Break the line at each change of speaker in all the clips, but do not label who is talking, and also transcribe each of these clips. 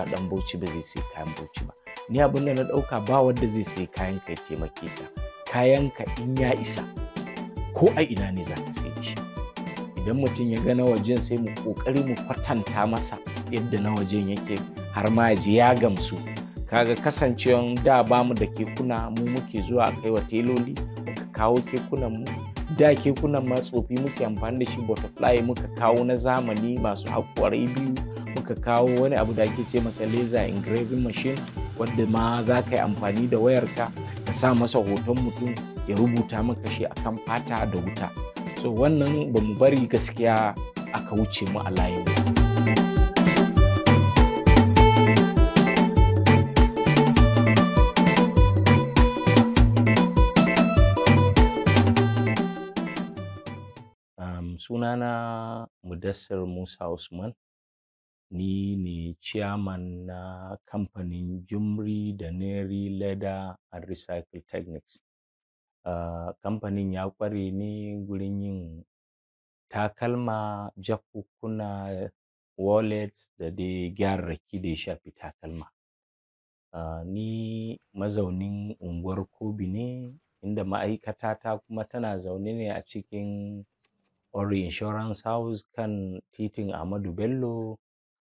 ɗan Bauchi ba zai sai kayan Bauchi ba. Ni abin da na ɗauka ba wanda zai sai kayan ka ya taimake ka. Kayan ka in ya isa ko a ina ne za ka sai shi. Idan mutum ya ga na wajen sai mu ƙoƙari mu kwatanta masa yadda na wajen yake har ma ya ji ya gamsu. Kaga kasancewan da bamu da kekuna mu muke zuwa kai wa teloli muka kawo kekunan mu. Da kekunan ma tsofi muke amfani da shi butterfly muka kawo na zamani masu haƙwarai biyu, muka kawo wani abu da ake ce masa laser engraving machine wanda ma za ka yi amfani da wayarka ka sa masa hoton mutum ya rubuta maka shi akan fata da wuta. So wannan ba mu bari gaskiya aka wuce mu a layin. Sunana Mudassir Musa Usman, ni ne chairman na kamfanin Jumri da Neri Leather and Recycle Techniques. Kamfanin ya ƙware ne gurin yin takalma, jakukkuna, wallets da dai gyararraki da ya shafi takalma. Ni mazaunin unguwar Kobi ne, inda ma'aikatata kuma tana zaune ne a cikin Ori Insurance House kan titin Ahmadu Bello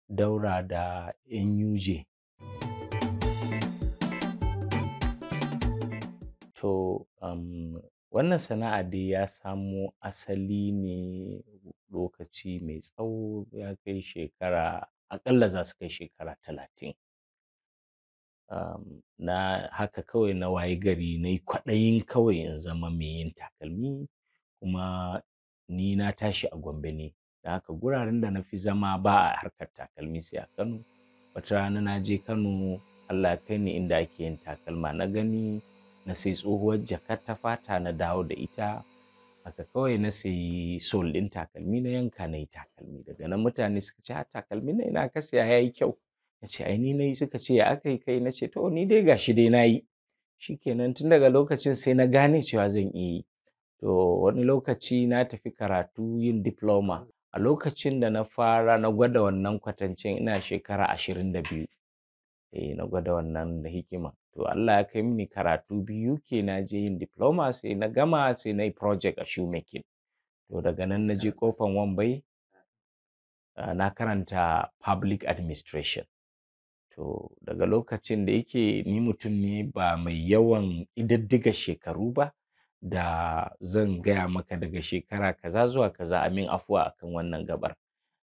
daura da NUJ. To, wannan sana'a dai ya samo asali ne lokaci mai tsawo, ya kai shekara, aƙalla za su kai shekara 30. Na haka kawai na wayi gari na yi kwaɗayin kawai in zama mai yin takalmi, kuma ni na tashi a Gombe ne, da haka guraren da na fi zama ba a harkar takalmi sai a Kano. Wata rana na je Kano, Allah ya kai ni inda ake yin takalma, na gani na sai tsohuwar jakar ta fata na dawo da ita. Haka kawai na sayi sol ɗin takalmi na yanka na yi takalmi. Daga nan mutane suka ce takalmin nan ina ka siya ya yi kyau. Na ce ai ni na yi. Suka ce ya aka yi kai? Na ce to ni dai gashi dai na yi. Shikenan tun daga lokacin sai na gane cewa zan iya yi. To wani lokaci na tafi karatu yin diploma. A lokacin da na fara na gwada wannan kwatancin ina shekara 22. Na gwada wannan da hikima. To Allah ya kai mini karatu biyu UK na je yin diploma, sai na gama sai na yi project a shoemaking. To daga nan na je ƙofan Wambai, na karanta public administration. To daga lokacin da yake ni mutum ne ba mai yawan ƙididdiga shekaru ba, da zan gaya maka daga shekara kaza zuwa kaza, amin afuwa akan wannan gabar.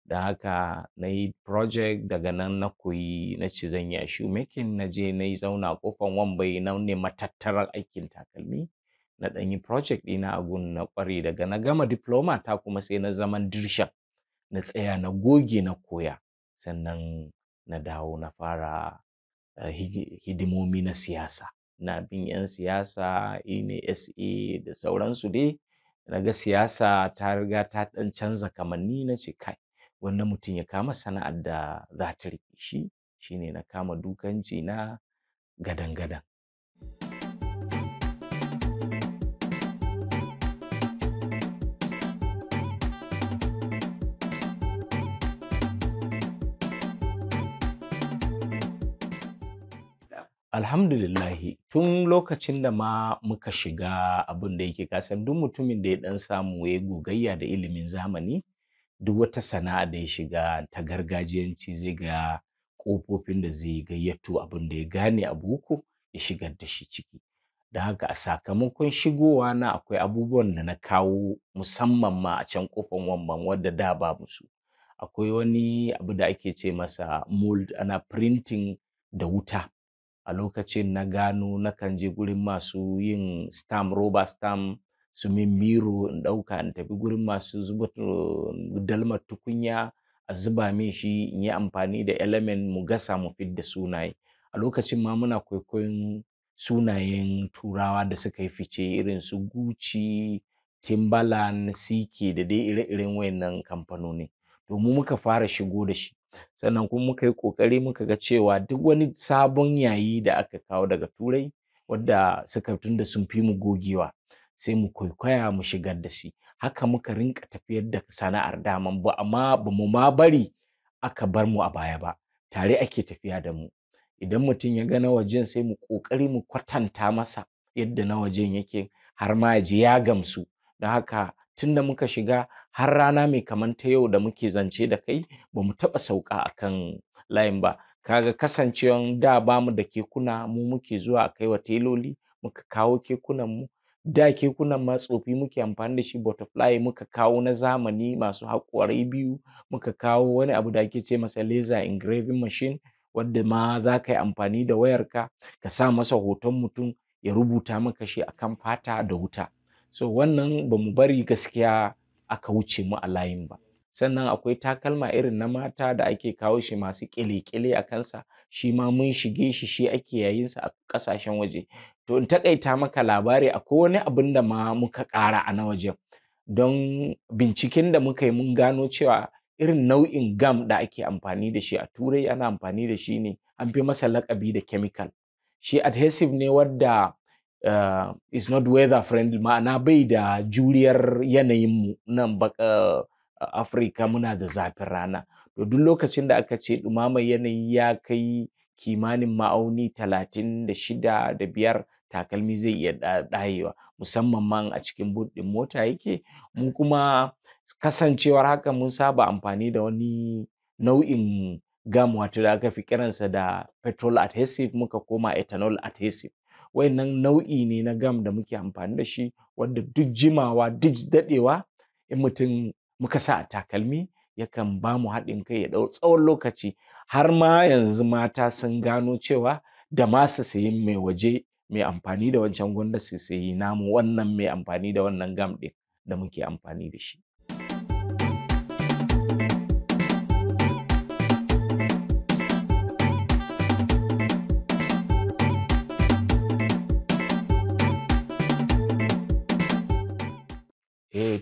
Da haka na yi project, daga nan na koyi, na ce zan yi a shoemaking, na je na yi zauna a ƙofan Wambai na nema tattarar aikin takalmi. Na ɗan yi project ɗina a gun na ƙware. Daga na gama diploma ta kuma sai na zaman dirshan, na tsaya na goge na koya. Sannan na dawo na fara hidimomi na siyasa. Na bin 'yan siyasa, SA da sauransu dai. Na ga siyasa ta riga ta ɗan canza kamanni, na ce kai, wannan mutum ya kama sana'ar da za ta riƙe shi. Shine na kama dukanci na gadan-gadan. Alhamdulillahi, tun lokacin da ma muka shiga abin da yake, kasan duk mutumin da ya ɗan samu ya gogayya da ilimin zamani, duk wata sana'a da ya shiga ta gargajiyanci zai ga ƙofofin da zai gayyato abin da ya gane a boko ya shigar da shi ciki. Da haka a sakamakon shigowa na akwai abubuwan da na kawo musamman ma a can ƙofan Wamban wadda da babu su. Akwai wani abu da ake ce masa mold, ana printing da wuta. A lokacin na gano nakan je gurin masu yin stamp, rubber stamp, su min miro in ɗauka in tafi gurin masu zuba dalmar tukunya a zuba min shi, in yi amfani da element mu gasa mu fidda sunaye. A lokacin ma muna kwaikwayon sunayen turawa da suka yi fice irin su Gucci, Timberland, Cika da dai ire-iren wayannan kamfanoni. To mu muka fara shigo da shi. Sannan kuma muka yi ƙoƙari muka ga cewa duk wani sabon yayi da aka kawo daga Turai, wadda suka tunda sun fi mu gogewa, sai mu kwaikwaya mu shigar da shi. Haka muka rinka tafiyar da sana'ar daman ba mu ma bari aka bar mu a baya ba. tare ake tafiya da mu. Idan mutum ya ga na wajen sai mu ƙoƙari mu kwatanta masa yadda na wajen yake har ma ya ji ya gamsu. Don haka tunda muka shiga har rana mai kaman ta yau da muke zance da kai ba mu taɓa sauka a kan layin ba. Ka ga kasancewan da ba mu da kekuna mu muke zuwa a kai wa teloli muka kawo kekunanmu. Da kekunan ma tsofi muke amfani da shi butterfly muka kawo na zamani masu haƙorai biyu, muka kawo wani abu da ake ce masa laser engraving machine wadda ma za ka yi amfani da wayarka ka sa masa hoton mutum ya rubuta maka shi a kan fata da wuta. So wannan ba mu bari gaskiya aka wuce mu a layin ba. Sannan akwai takalma irin na mata da ake kawo shi masu ƙyale-ƙyale a kansa, shi ma mun shige shi, shi ake yayinsa a ƙasashen waje. To in taƙaita maka labari akwai wani abun da ma muka ƙara a na wajen. Don binciken da muka yi mun gano cewa irin nau'in gam da ake amfani da shi a Turai ana amfani da shi ne an fi masa laƙabi da chemical. Shi adhesive ne wadda is not weather friendly, ma'ana bai da juriyar yanayinmu nan Afirka muna da zafin rana. To duk lokacin da aka ce ɗumamar yanayi ya kai kimanin ma'auni 36.5 takalmi zai iya ɗayewa, musamman ma a cikin boot ɗin mota yake. Mu kuma kasancewar haka mun saba amfani da wani nau'in gam wato da aka fi kiransa da petrol adhesive muka koma ethanol adhesive. Wayannan nau'i ne na gam da muke amfani da shi wanda duk jimawa duk daɗewa in mutum muka sa a takalmi yakan ba mu haɗin kai ya ɗau tsawon lokaci. Har ma yanzu mata sun gano cewa da ma su sayi mai waje mai amfani da wancan gwanda su sayi namu wannan mai amfani da wannan gam ɗin da muke amfani da shi.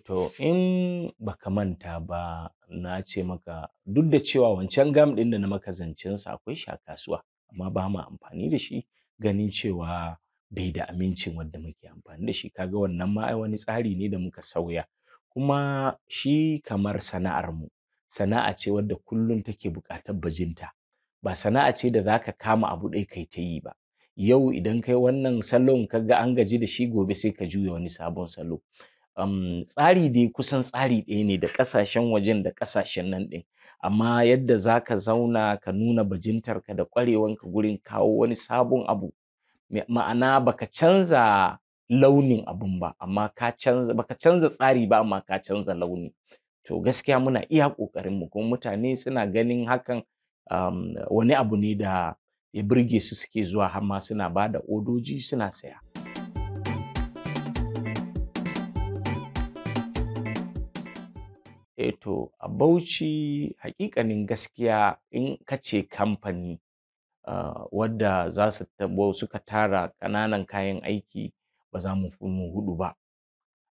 To in baka manta ba na ce maka duk da cewa wancan gam ɗin da na maka zancensa akwai shi a kasuwa amma ba mu amfani da shi ganin cewa bai da amincin wanda muke amfani da shi. Kaga wannan ma ai wani tsari ne da muka sauya. Kuma shi kamar sana'armu, sana'a ce wadda kullum take buƙatar bajinta. Ba sana'a ce da za ka kama abu ɗaya kai ta yi ba. Yau idan kai wannan salon ka ga an gaji da shi gobe sai ka juya wani sabon salo. Tsari dai kusan tsari ɗaya ne da ƙasashen wajen da ƙasashen nan ɗin. Amma yadda za ka zauna ka nuna bajintarka da ƙwarewanka gurin kawo wani sabon abu, ma'ana baka canza launin abun ba amma baka canza tsari ba amma ka canza launi. To gaskiya muna iya ƙoƙarinmu kuma mutane suna ganin hakan wani abu ne da ya burge su suke zuwa har ma suna ba da odoji suna saya. To a Bauchi haƙiƙanin gaskiya in ka ce kamfani wadda za su suka tara ƙananan kayan aiki ba za mu fi mu huɗu ba.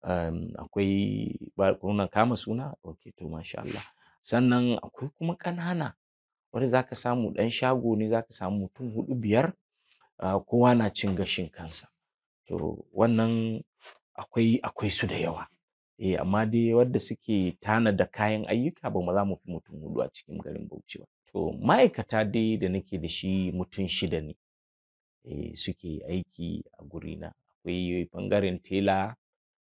Akwai kuna kama suna? Okay to masha Allah. Sannan akwai kuma ƙanana wanda za ka samu ɗan shago ne za ka samu mutum 4, 5 kowa na cin gashin kansa. To wannan akwai su da yawa. Amma dai wadda suke tanada kayan ayyuka ba za mu fi mutum 4 a cikin garin Bauchi ba. To ma'aikata dai da nake da shi mutum 6 ne suke aiki a gurina. Akwai ɓangaren tela,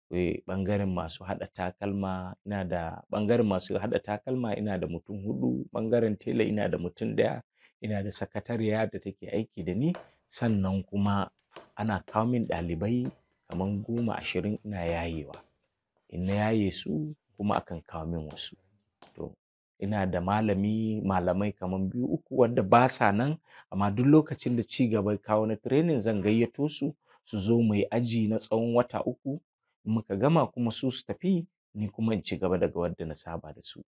akwai ɓangaren masu haɗa takalma, ɓangaren masu haɗa takalma ina da mutum 4, ɓangaren tela ina da mutum 1, ina da sakatariya da take aiki da ni, sannan kuma ana kawo min ɗalibai kaman 10, 20 ina yayewa. In na yaye su kuma akan kawo min wasu. To ina da malamai kaman 2, 3 wanda ba sa nan amma duk lokacin da ci gaba ya kawo na training zan gayyato su zo mu yi aji na tsawon wata 3 in muka gama kuma su tafi ni kuma in ci gaba daga wadda na saba da su.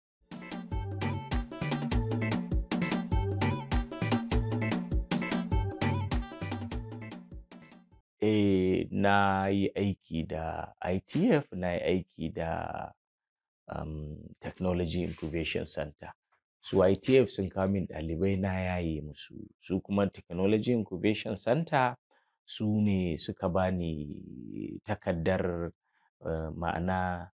Na yi aiki da ITF, na yi aiki da Technology Incubation Center. Su ITF sun kawo min ɗalibai na yaye musu. Su kuma Technology Incubation Center su ne suka bani takardar ma'ana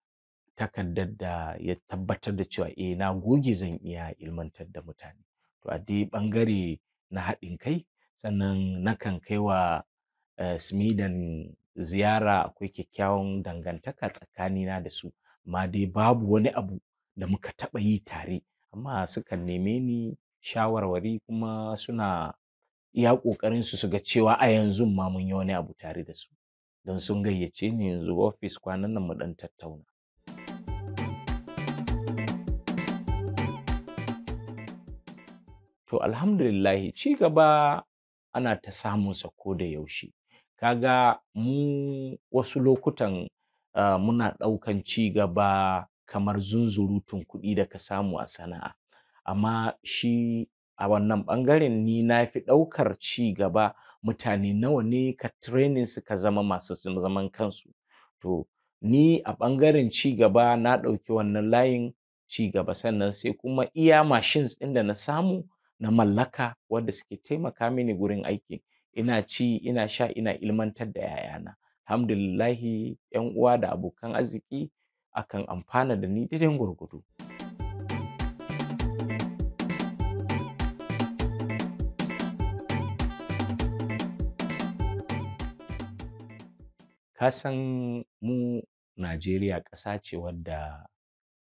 takardar da ya tabbatar da cewa na goge zan iya ilmantar da mutane. To a dai ɓangare na haɗin kai, sannan nakan kai wa Smidan ziyara, akwai kyakkyawan dangantaka tsakanina da su, amma dai babu wani abu da muka taɓa yi tare, amma sukan neme ni shawarwari kuma suna iya ƙoƙarinsu su ga cewa a yanzun ma mun yi wani abu tare da su, don sun gayyace ni yanzu ofis kwanan nan mu ɗan tattauna. To alhamdulillahi ci gaba ana ta samunsa ko da yaushe. Ka ga mu wasu lokutan muna ɗaukan ci gaba kamar zunzurutun kuɗi da ka samu a sana'a, amma shi a wannan ɓangaren ni na fi ɗaukar ci gaba mutane nawa ne ka training suka zama masu zaman kansu. To ni a ɓangaren ci gaba na ɗauki wannan layin ci gaba, sannan sai kuma iya machines ɗin da na samu na mallaka wanda suke taimaka mini gurin aiki. Ina ci, ina sha, ina ilmantar da 'ya'yana. Alhamdulillahi 'yan uwa da abokan arziki akan amfana da ni daidai gwargwado. Ka san mu Najeriya ƙasa ce wadda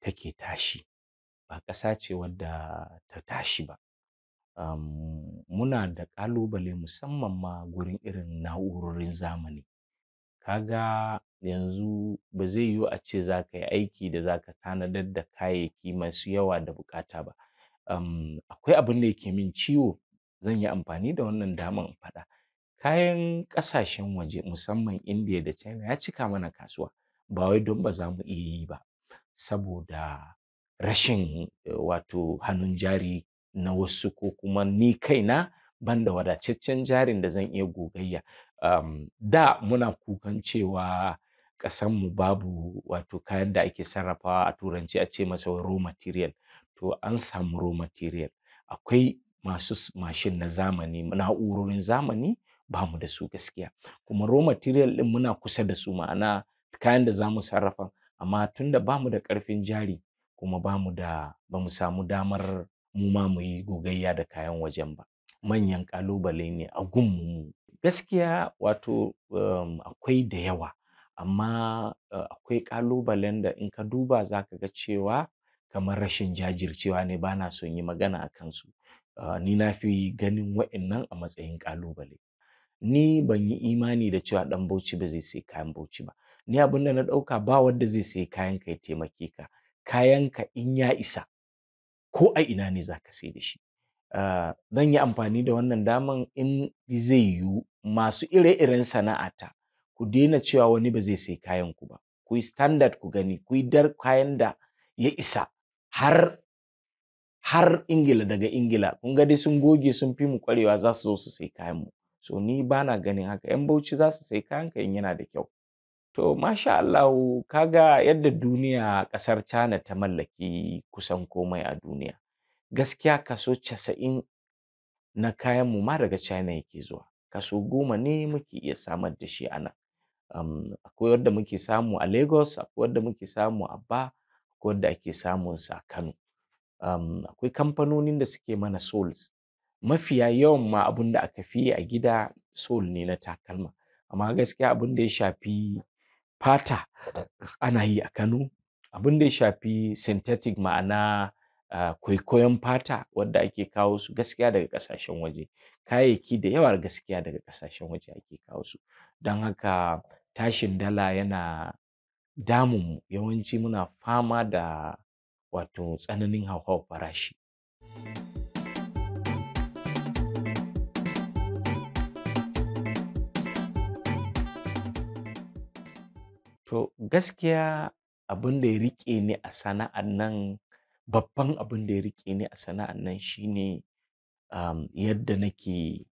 take tashi, ba ƙasa ce wadda ta tashi ba. Muna da ƙalubale musamman ma gurin irin na'urorin zamani. Ka ga yanzu ba zai yiwu a ce za ka yi aiki da za ka tanadar da kayayyaki masu yawa da buƙata ba. Akwai abin da yake min ciwo, zan yi amfani da wannan daman in faɗa. Kayan ƙasashen waje musamman Indiya da China ya cika mana kasuwa, ba wai don ba za mu iya yi ba, saboda rashin wato hannun jari na wasu, ko kuma ni kaina ban da wadataccen jarin da zan iya gogayya. Da muna kukan cewa ƙasanmu babu wato kayan da ake sarrafawa, a turanci a ce masa raw material. To an samu raw material. Akwai masu mashin na zamani, na'urorin zamani ba mu da su gaskiya. Kuma raw material ɗin muna kusa da su, ma'ana kayan da za mu sarrafa, amma tunda ba mu da ƙarfin jari kuma ba mu samu damar mu ma mu yi gogayya da kayan wajen ba. Manyan ƙalubale ne a gunmu. Gaskiya wato akwai da yawa, amma akwai ƙalubalen da in ka duba za ka ga cewa kamar rashin jajircewa ne, ba na son yi magana a kansu. Ni na fi ganin wa'innan a matsayin ƙalubale. Ni ban yi imani da cewa ɗan Bauchi ba zai sayi kayan Bauchi ba. Ni abin da na ɗauka, ba wanda zai sayi kayanka ya taimake ka. Kayanka in ya isa, ko a ina ne za ka sai da shi. Zan yi amfani da wannan daman, in zai yiwu masu ire-iren sana'ata ku daina cewa wani ba zai sayi kayanku ba. Ku yi standard ku gani, ku yi kayan da ya isa har Ingila, daga Ingila kun ga dai sun goge sun fi mu ƙwarewa, za su zo su sayi kayanmu. So ni ba na ganin haka. 'Yan Bauchi za su sayi kayanka in yana da kyau. To masha Allahu, ka ga yadda duniya, ƙasar China ta mallaki kusan komai a duniya. Gaskiya kaso 90 na kayanmu ma daga China yake zuwa. Kaso 10 ne muke iya samar da shi a nan. Akwai wadda muke samu a Lagos, akwai wadda muke samu a Aba, akwai wadda ake samunsa a Kano. Akwai kamfanonin da suke mana soles. Mafiya yawan ma abin da aka fi yi a gida sole ne na takalma. Amma gaskiya abin da ya shafi fata ana yi a Kano. Abin da ya shafi synthetic, ma'ana kwaikwayon fata wadda ake kawo su gaskiya daga ƙasashen waje. Kayayyaki da yawa gaskiya daga ƙasashen waje ake kawo su. Don haka tashin dala yana damun mu. Yawanci muna fama da wato tsananin hauhawar farashi. To gaskiya abin da ya riƙe ni a sana'an nan, babban abin da ya riƙe ni a sana'an nan shine yadda nake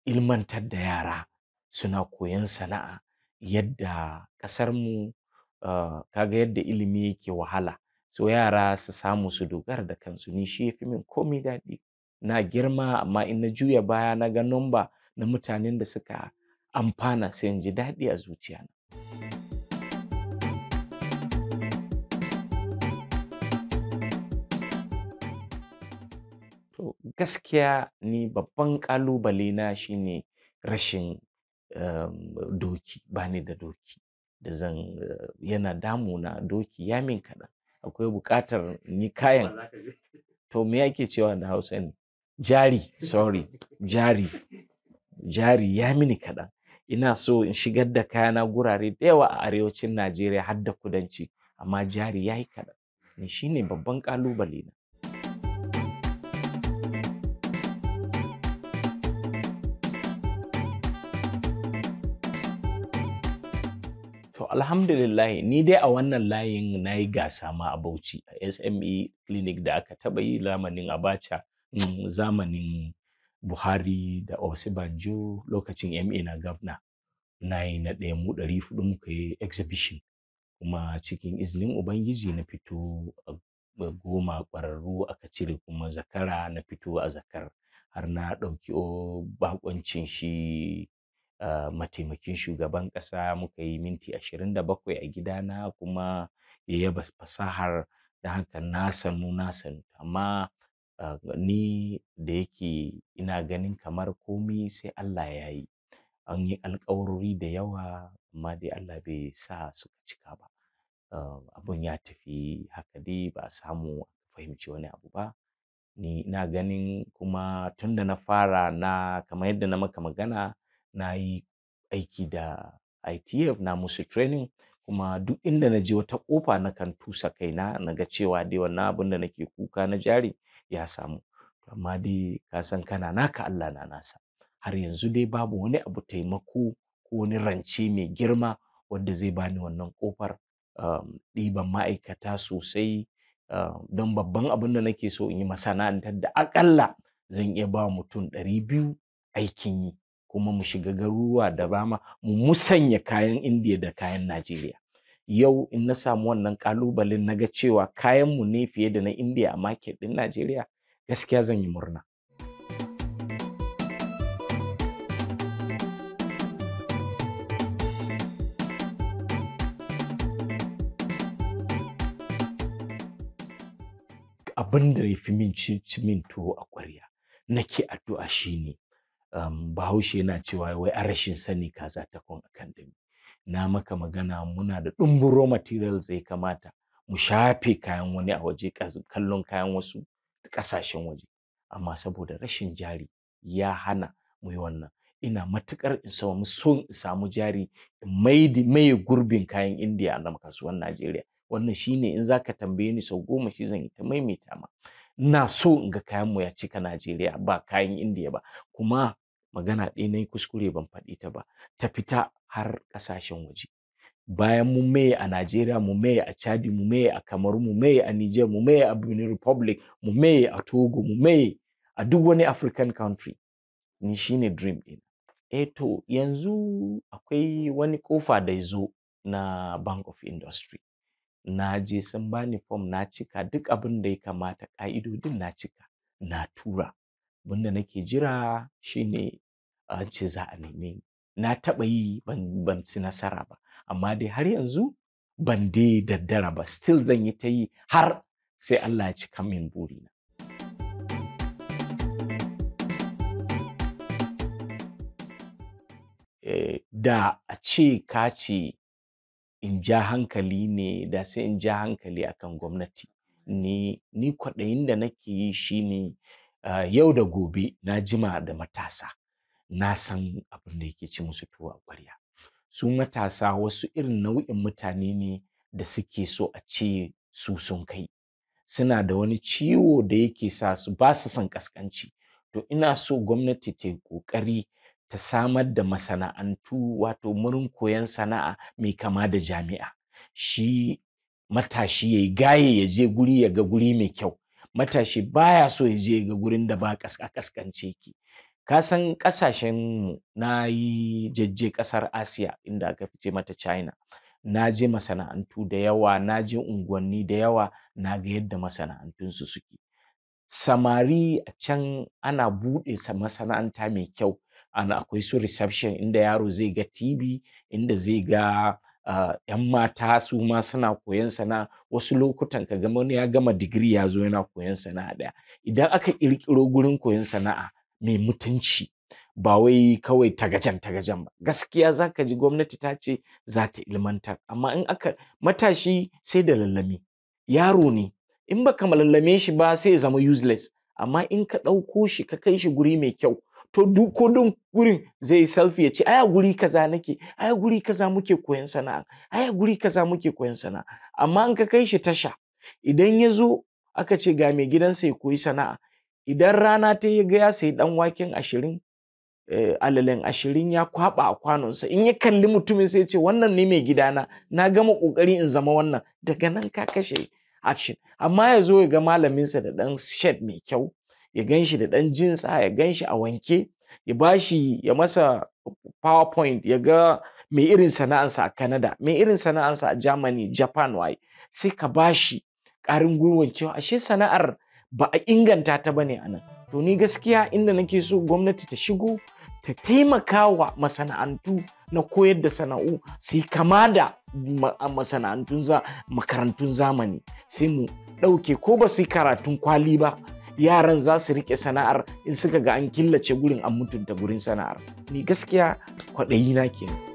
ilmantar da yara suna koyon sana'a. Yadda ƙasarmu ka ga yadda ilimi yake wahala, so yara su samu su dogara da kansu, ni shi ya fi min komai daɗi. Na girma, amma in na juya baya na ga number na mutanen da suka amfana, sai in ji daɗi a zuciyana. To gaskiya ni babban ƙalubale na shine rashin doki, ba ni da doki da zan yana damuna, doki ya min kaɗan. Akwai buƙatar in yi kayan. To me ake cewa da Hausa ne? Jari, sorry, jari ya mini kaɗan. Ina so in shigar da kayana gurare da yawa a arewacin Najeriya har da kudanci, amma jari ya yi kaɗan. Shi ne babban ƙalubale na. To alhamdulillahi ni dai a wannan layin na yi gasa ma a Bauchi a SME clinic da aka taɓa yi zamanin Abacha, zamanin Buhari da Osibanjo lokacin MA na gwamna. Na yi na ɗaya mu 400 muka yi exhibition, kuma cikin izinin Ubangiji na fito a 10 ƙwararru aka cire kuma zakara na fito a zakar, har na ɗauki baƙuncin shi mataimakin shugaban ƙasa, muka yi minti 27 a gidana kuma ya yaba fasahar, da haka na sanu. Amma ni da yake ina ganin kamar komi sai Allah ya yi. An yi alƙawarori da yawa amma dai Allah bai sa suka cika ba. Abun ya tafi haka dai, ba a samu fahimci wani abu ba. Ni ina ganin kuma tunda na fara, kamar yadda na maka magana, na yi aiki da ITF, na musu training, kuma duk inda na je wata ƙofa na kan tusa kaina na ga cewa dai wannan abin da nake kuka na jari ya samu. Amma dai ka san kana naka Allah na nasa. Har yanzu dai babu wani abu taimako ko wani rance mai girma wanda zai bani wannan ƙofar ɗiban ma'aikata sosai, don babban abin da nake so in yi masana'antar da aƙalla zan iya ba mutum 200 aikin yi, kuma mu shiga garuruwa da dama mu musanya kayan Indiya da kayan Najeriya. Yau in na samu wannan ƙalubalen na ga cewa kayanmu ne fiye da na Indiya a market ɗin Najeriya, gaskiya zan yi murna. Abin da ya fi min min tuwo a ƙwarya nake addu'a shine, Bahaushe yana cewa wai a rashin sani kaza ta kwan akan dami. Na maka magana muna da ɗumbin raw materials da ya kamata mu shafe kayan wani a waje, kallon kayan wasu ƙasashen waje, amma saboda rashin jari ya hana mu yi wannan. Ina matuƙar in samu jari in maye gurbin kayan Indiya a kasuwan Najeriya. Wannan shine in zaka tambaye ni sau 10 shi zan yi ta maimaita ma. Ina so in ga kayanmu ya cika Najeriya ba kayan Indiya ba. Kuma magana ɗaya na yi kuskure ban faɗi ta ba, ta fita har ƙasashen waje. Bayan mun maye a Najeriya, mu maye a Chadi, mu maye a Kamaru, mu maye a Niger, mu maye a Benin Republic, mu maye a Togo, mu maye a duk wani African country. Ni shine dream ɗina. To yanzu akwai wani ƙofa da ya zo na Bank of Industry. Na je sun bani form na cika duk abin da ya kamata, ƙa'idodin na cika, na tura. Abin da nake jira shine an ce za a neme ni. Na taɓa yi ban ci nasara ba, amma dai har yanzu ban dai daddara ba, still zan yi ta yi har sai Allah ya cika min burina. Da a ce ka ce in ja hankali ne, da sai in ja hankali akan gwamnati. Ni kwaɗayin da nake yi shine, yau da gobe na jima da matasa, na san abin da yake ci musu tuwo a ƙwarya. Su matasa wasu irin nau'in mutane ne da suke so a ce su sun kai. Suna da wani ciwo da yake sa su ba su son ƙasƙanci. To ina so gwamnati ta yi ƙoƙari ta samar da masana'antu, wato wurin koyon sana'a mai kama da jami'a. Shi matashi ya yi gaye ya je guri ya ga guri mai kyau. Matashi baya so ya je ga gurin da ba ƙasƙance yake. Ka san ƙasashen na yi jajje ƙasar Asiya inda aka fi ce mata China. Na je masana'antu da yawa, na je unguwanni da yawa, na ga yadda masana'antunsu suke. Samari a can ana buɗe masana'anta mai kyau. Akwai su reception inda yaro zai ga TV, inda zai ga 'yan mata su ma suna koyon sana'a, wasu lokutan ka ga wani ya gama digiri ya zo yana koyon sana'a ɗaya. Idan aka ƙirƙiro gurin koyon sana'a mai mutunci, ba wai kawai tagajan ba, gaskiya za ka ji gwamnati ta ce za ta ilmantar, amma in aka matashi sai da lallami, yaro ne, in baka lallame shi ba sai ya zama useless, amma in ka ɗauko shi ka kai shi guri mai kyau, to duk ko don gurin zai yi selfie ya ce ai a guri kaza nake, ai a guri kaza muke koyon sana'a, ai a guri kaza muke koyon sana'a. Amma in ka kai shi tasha, idan ya zo aka ce ga mai gidansa ya koyi sana'a, idan rana ta yi ga ya sayi ɗan waken 20, alalen 20 ya kwaɓa a kwanonsa, in ya kalli mutumin sai ya ce wannan ne mai gidana, na gama ƙoƙari in zama wannan, daga nan ka kashe action. Amma ya zo ya ga malaminsa da ɗan shirt mai kyau, ya gan shi da ɗan jinsa, ya gan shi a wanke, ya bashi, ya masa PowerPoint, ya ga mai irin sana'ansa a Canada, mai irin sana'ansa a Germany, Japan waye, sai ka bashi ƙarin gwiwan cewa ashe sana'ar ba a inganta ta bane a nan. To ni gaskiya inda nake so gwamnati ta shigo ta taimaka wa masana'antu na koyar da sana'u sai kama da makarantun zamani, sai mu ɗauke ko ba su yi karatun kwali ba, yaran za su riƙe sana'ar in suka ga an killace gurin, an mutunta gurin sana'ar. Ni gaskiya kwaɗayi na kenan.